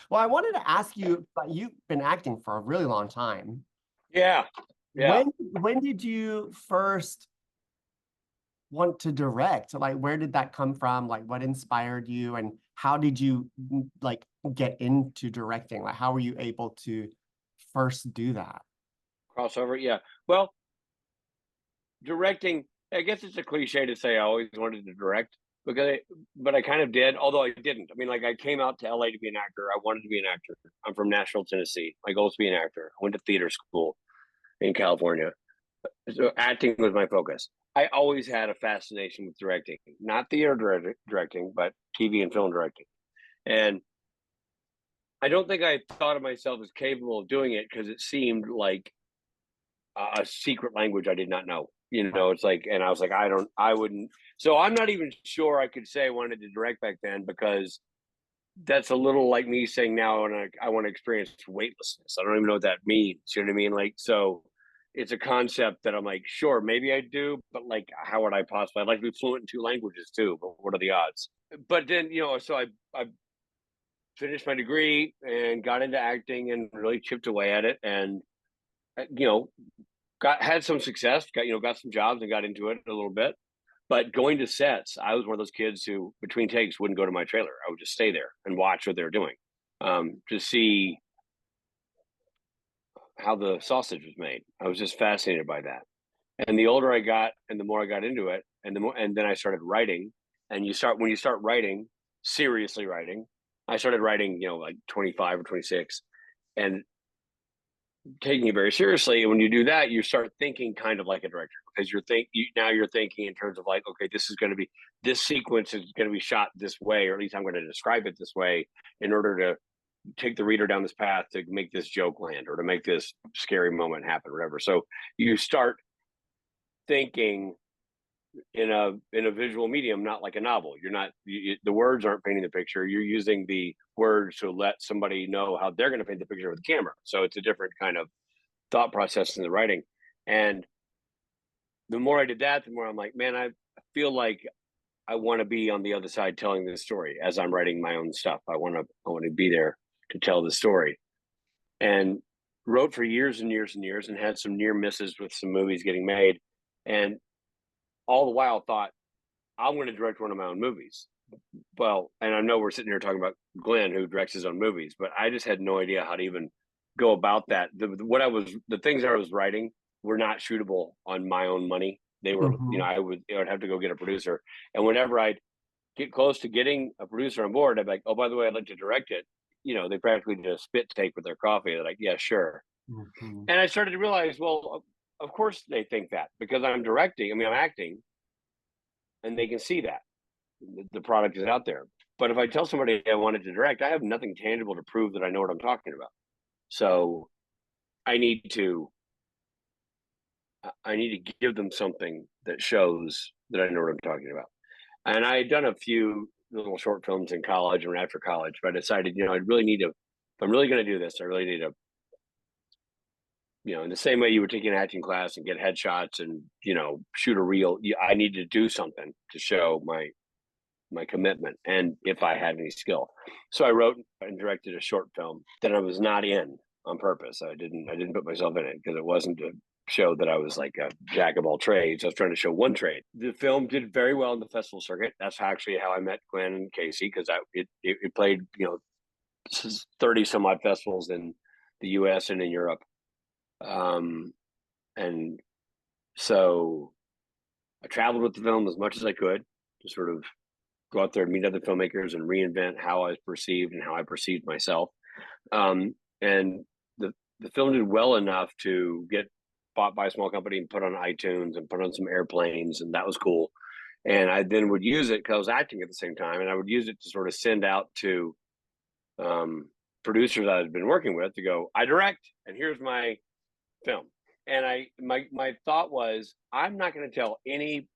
Well, I wanted to ask you, but you've been acting for a really long time. Yeah, yeah. When did you first want to direct? Like, where did that come from? Like, what inspired you, and how did you like get into directing? Like, how were you able to first do that? Crossover, yeah. Well, directing, I guess it's a cliche to say I always wanted to direct but I kind of did, although I didn't. I mean, like I came out to LA to be an actor. I wanted to be an actor. I'm from Nashville, Tennessee. My goal is to be an actor. I went to theater school in California. So acting was my focus. I always had a fascination with directing, not directing, but TV and film directing. And I don't think I thought of myself as capable of doing it because it seemed like a secret language I did not know. It's like, and I was like, I wouldn't. So I'm not even sure I could say I wanted to direct back then because that's a little like me saying now I want to experience weightlessness. I don't even know what that means. You know what I mean? Like, so it's a concept that I'm like, sure, maybe I do, but like, how would I possibly? I'd like to be fluent in two languages too, but what are the odds? But then, so I finished my degree and got into acting and really chipped away at it, and you know, had some success, got some jobs and got into it a little bit. But going to sets, I was one of those kids who between takes wouldn't go to my trailer. I would just stay there and watch what they're doing, to see how the sausage was made. I was just fascinated by that. And the older I got, and the more I got into it, and then I started writing. And when you start writing, seriously writing, I started writing, like 25 or 26, and taking it very seriously. And when you do that, you start thinking kind of like a director because now you're thinking in terms of like, okay, this sequence is going to be shot this way, or at least I'm going to describe it this way in order to take the reader down this path to make this joke land or to make this scary moment happen, or whatever. So you start thinking in a visual medium, not like a novel. The words aren't painting the picture. You're using the words to let somebody know how they're going to paint the picture with the camera. So it's a different kind of thought process in the writing. And the more I did that, the more I'm like, man, I feel like I want to be on the other side telling this story as I'm writing my own stuff. I want to be there to tell the story. And wrote for years and years and years and had some near misses with some movies getting made. And all the while thought, I'm going to direct one of my own movies. Well, and I know we're sitting here talking about Glenn, who directs his own movies, but I just had no idea how to even go about that. The things I was writing were not shootable on my own money. They were, Mhm. I would have to go get a producer. And whenever I'd get close to getting a producer on board, I'd be like, oh, by the way, I'd like to direct it. They practically did a spit take with their coffee. They're like, yeah, sure. Mhm. And I started to realize, well, of course they think that because I'm directing. I mean, I'm acting, and they can see that the product is out there. But if I tell somebody I wanted to direct, I have nothing tangible to prove that I know what I'm talking about. So I need to I need to give them something that shows that I know what I'm talking about. And I had done a few little short films in college and after college, but I decided, I really need to, if I'm really going to do this, I really need to, in the same way you would take an acting class and get headshots and, shoot a reel, I need to do something to show my commitment and if I had any skill. So I wrote and directed a short film that I was not in on purpose. I didn't put myself in it because it wasn't to show that I was like a jack of all trades. I was trying to show one trade. The film did very well in the festival circuit. That's actually how I met Glenn and Casey because it played 30 some odd festivals in the US and in Europe. And so I traveled with the film as much as I could to sort of go out there and meet other filmmakers and reinvent how I was perceived and how I perceived myself. And the film did well enough to get bought by a small company and put on iTunes and put on some airplanes, and that was cool. And I then would use it because I was acting at the same time, and I would use it to sort of send out to producers I had been working with to go, I direct, and here's my film. And my thought was, I'm not going to tell any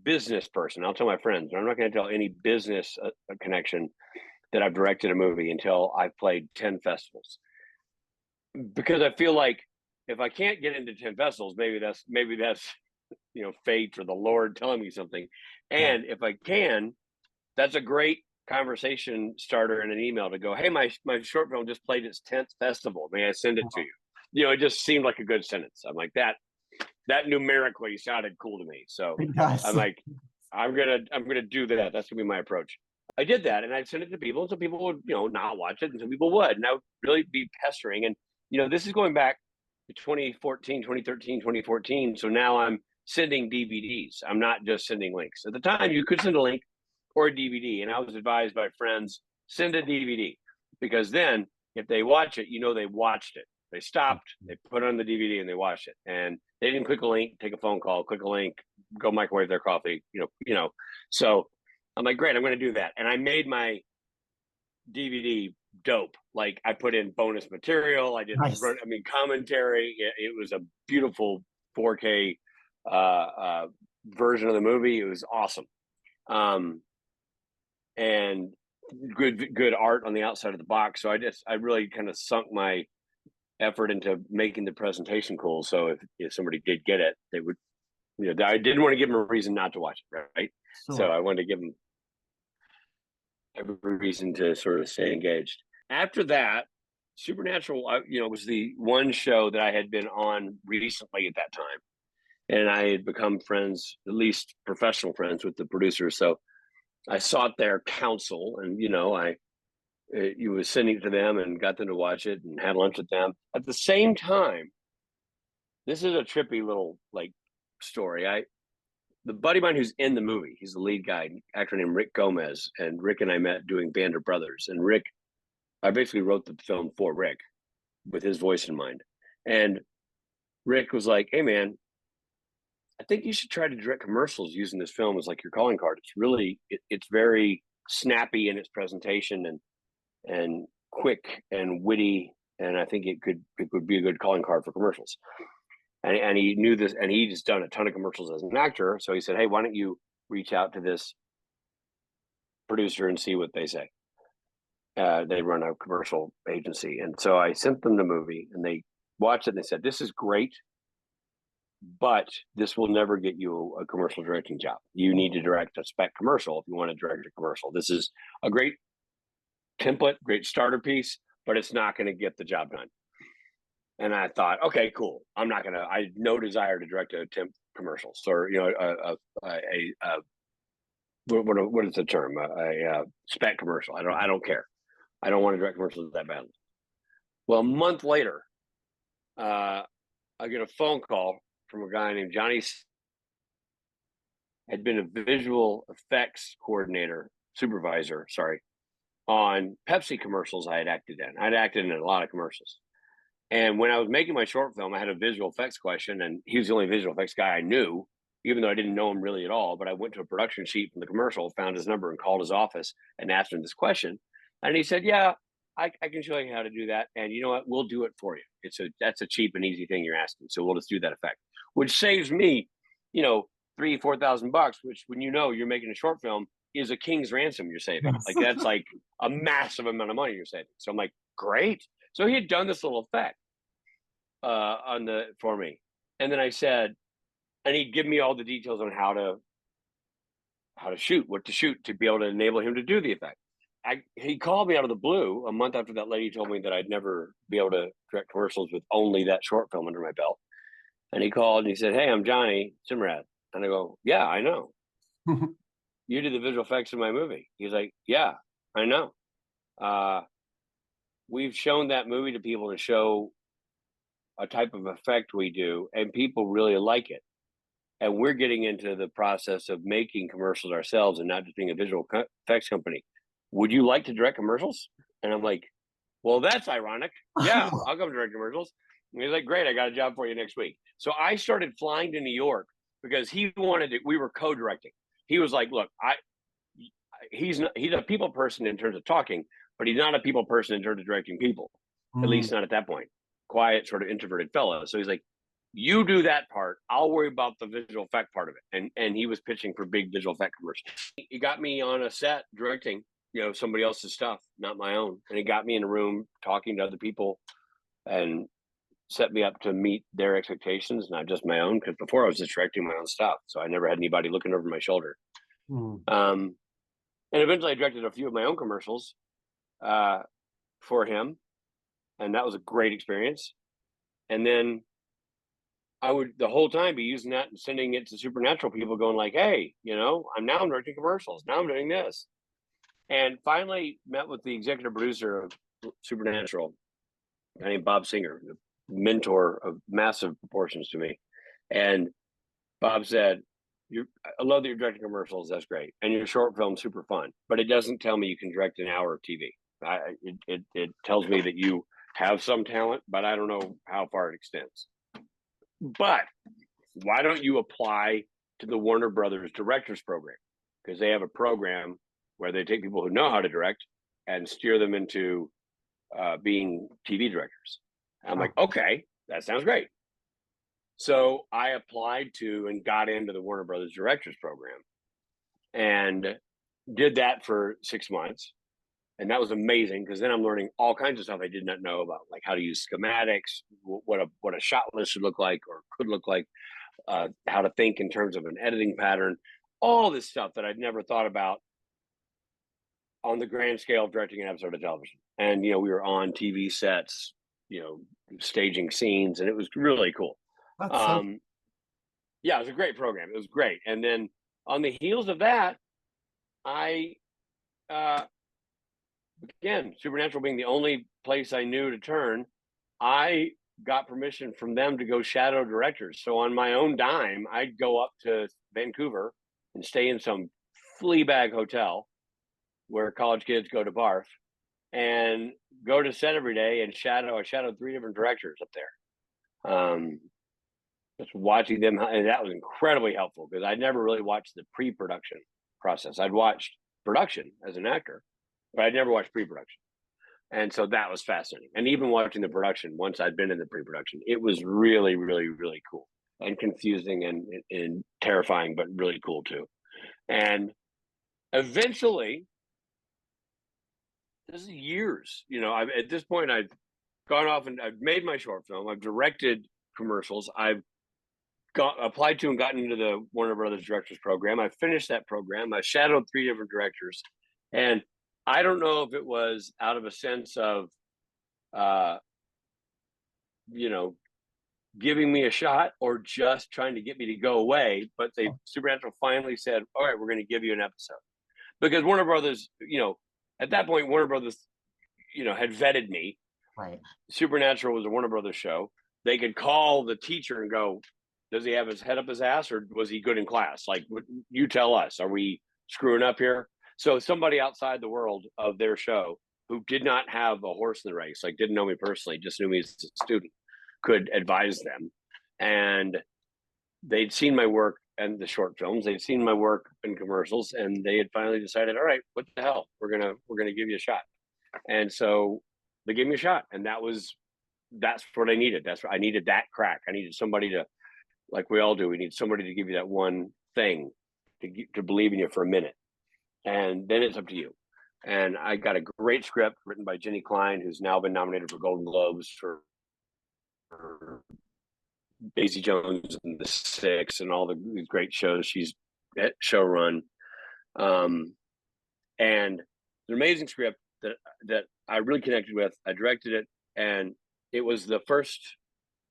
business person. I'll tell my friends, but I'm not going to tell any business connection that I've directed a movie until I've played 10 festivals. Because I feel like if I can't get into 10 festivals, maybe that's fate or the Lord telling me something. Yeah. And if I can, that's a great conversation starter in an email to go, hey, my short film just played its 10th festival. May I send it to you? You know, it just seemed like a good sentence. I'm like, that numerically sounded cool to me. So I'm like, I'm gonna do that. That's gonna be my approach. I did that, and I'd send it to people, and some people would, you know, not watch it, and some people would, and I would really be pestering. And you know, this is going back to 2014, 2013, 2014. So now I'm sending DVDs. I'm not just sending links. At the time, you could send a link or a DVD, and I was advised by friends, send a DVD, because then if they watch it, you know they watched it. They stopped, they put it on the DVD, and they watched it. And they didn't click a link, take a phone call, click a link, go microwave their coffee, you know. So I'm like, great, I'm going to do that. And I made my DVD dope. Like I put in bonus material. I did, commentary. It was a beautiful 4K version of the movie. It was awesome. And good art on the outside of the box. So I really kind of sunk my effort into making the presentation cool. So if somebody did get it, they would, you know, I didn't want to give them a reason not to watch it, right? Sure. So I wanted to give them every reason to sort of stay engaged. After that, Supernatural, you know, was the one show that I had been on recently at that time. And I had become friends, at least professional friends, with the producers. So I sought their counsel, and, you know, you was sending it to them and got them to watch it and had lunch with them. At the same time, this is a trippy little like story. The buddy of mine who's in the movie, he's the lead guy, actor named Rick Gomez, and Rick and I met doing Band of Brothers. And Rick, I basically wrote the film for Rick with his voice in mind. And Rick was like, hey man, I think you should try to direct commercials using this film as like your calling card. It's really, it's very snappy in its presentation and quick and witty. And I think it would be a good calling card for commercials. And he knew this, and he'd just done a ton of commercials as an actor. So he said, hey, why don't you reach out to this producer and see what they say? They run a commercial agency. And so I sent them the movie, and they watched it, and they said, this is great, but this will never get you a commercial directing job. You need to direct a spec commercial if you want to direct a commercial. This is a great template, great starter piece, but it's not going to get the job done. And I thought, okay, cool. I had no desire to direct a temp commercials, or, you know, what is the term? A spec commercial. I don't care. I don't want to direct commercials that badly. Well, a month later, I get a phone call from a guy named Johnny. Had been a visual effects supervisor, on Pepsi commercials I had acted in. I'd acted in a lot of commercials. And when I was making my short film, I had a visual effects question, and he was the only visual effects guy I knew, even though I didn't know him really at all. But I went to a production sheet from the commercial, found his number, and called his office and asked him this question. And he said, yeah, I can show you how to do that. And you know what? We'll do it for you. That's a cheap and easy thing you're asking. So we'll just do that effect, which saves me, you know, $3,000-4,000, which, when you know you're making a short film, is a king's ransom you're saving. Like that's like a massive amount of money you're saving. So I'm like, great. So he had done this little effect for me. And then I said, and he'd give me all the details on how to shoot, what to shoot, to be able to enable him to do the effect. He called me out of the blue a month after that lady told me that I'd never be able to direct commercials with only that short film under my belt. And he called and he said, hey, I'm Johnny Simrad. And I go, yeah, I know. You did the visual effects in my movie. He's like, yeah, I know. We've shown that movie to people to show a type of effect we do, and people really like it. And we're getting into the process of making commercials ourselves and not just being a visual effects company. Would you like to direct commercials? And I'm like, well, that's ironic. Yeah, I'll come direct commercials. And he's like, great, I got a job for you next week. So I started flying to New York because he wanted it. We were co-directing. He was like, look, he's a people person in terms of talking, but he's not a people person in terms of directing people, at least not at that point. Quiet, sort of introverted fellow. So he's like, you do that part. I'll worry about the visual effect part of it. And he was pitching for big visual effect commercials. He got me on a set directing, you know, somebody else's stuff, not my own. And he got me in a room talking to other people and set me up to meet their expectations, not just my own. Because before I was just directing my own stuff, so I never had anybody looking over my shoulder. And eventually I directed a few of my own commercials for him, and that was a great experience. And then I would the whole time be using that and sending it to Supernatural people, going like, "Hey, I'm directing commercials. Now I'm doing this." And finally met with the executive producer of Supernatural, a guy named Bob Singer, a mentor of massive proportions to me. And Bob said, I love that you're directing commercials. That's great. And your short film's super fun, but it doesn't tell me you can direct an hour of TV. It tells me that you have some talent, but I don't know how far it extends. But why don't you apply to the Warner Brothers Directors Program? Because they have a program where they take people who know how to direct and steer them into being TV directors. I'm like, okay, that sounds great. So I applied to and got into the Warner Brothers Directors Program and did that for 6 months. And that was amazing because then I'm learning all kinds of stuff I did not know about, like how to use schematics, what a shot list should look like or could look like, how to think in terms of an editing pattern, all this stuff that I'd never thought about on the grand scale of directing an episode of television. And, we were on TV sets, staging scenes, and it was really cool. That's so Yeah, it was a great program. It was great. And then on the heels of that, I, again, Supernatural being the only place I knew to turn, I got permission from them to go shadow directors. So on my own dime, I'd go up to Vancouver and stay in some flea bag hotel where college kids go to barf and go to set every day and shadow. I shadowed 3 different directors up there. Just watching them, and that was incredibly helpful because I'd never really watched the pre-production process. I'd watched production as an actor, but I'd never watched pre-production. And so that was fascinating. And even watching the production, once I'd been in the pre-production, it was really, really, really cool and confusing and terrifying, but really cool too. And eventually, this is years, at this point, I've gone off and I've made my short film. I've directed commercials. I've applied to and gotten into the Warner Brothers Directors Program. I finished that program. I shadowed 3 different directors. And I don't know if it was out of a sense of, giving me a shot or just trying to get me to go away. But Supernatural finally said, all right, we're going to give you an episode. Because Warner Brothers, at that point, Warner Brothers, had vetted me. right. Supernatural was a Warner Brothers show. They could call the teacher and go, does he have his head up his ass or was he good in class? Like, you tell us, are we screwing up here? So somebody outside the world of their show who did not have a horse in the race, like didn't know me personally, just knew me as a student, could advise them. And they'd seen my work and the short films, they'd seen my work in commercials, and they had finally decided, all right, what the hell? We're gonna give you a shot. And so they gave me a shot. And that's what I needed. I needed that crack. I needed somebody to, like we all do, we need somebody to give you that one thing to believe in you for a minute. And then it's up to you. And I got a great script written by Jenny Klein, who's now been nominated for Golden Globes for Daisy Jones and The Six and all these great shows she's at showrun. And an amazing script that I really connected with. I directed it, and it was the first,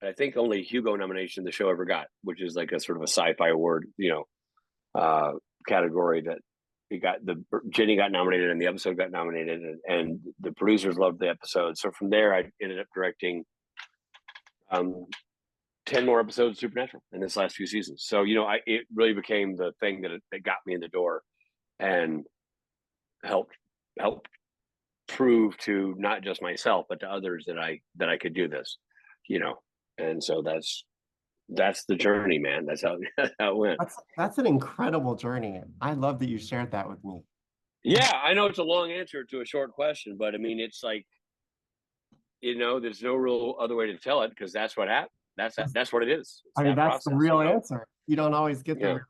I think, only Hugo nomination the show ever got, which is like a sort of a sci-fi award, category that Jenny got nominated and the episode got nominated, and the producers loved the episode. So from there, I ended up directing 10 more episodes of Supernatural in this last few seasons. So, it really became the thing that got me in the door and helped prove to not just myself, but to others that I could do this, and so that's the journey, man. That's how it went. That's an incredible journey. I love that you shared that with me. Yeah, I know it's a long answer to a short question, but I mean, it's like, there's no real other way to tell it because that's what happened. That's what it is. It's I mean, that that's the process, real answer. You don't always get there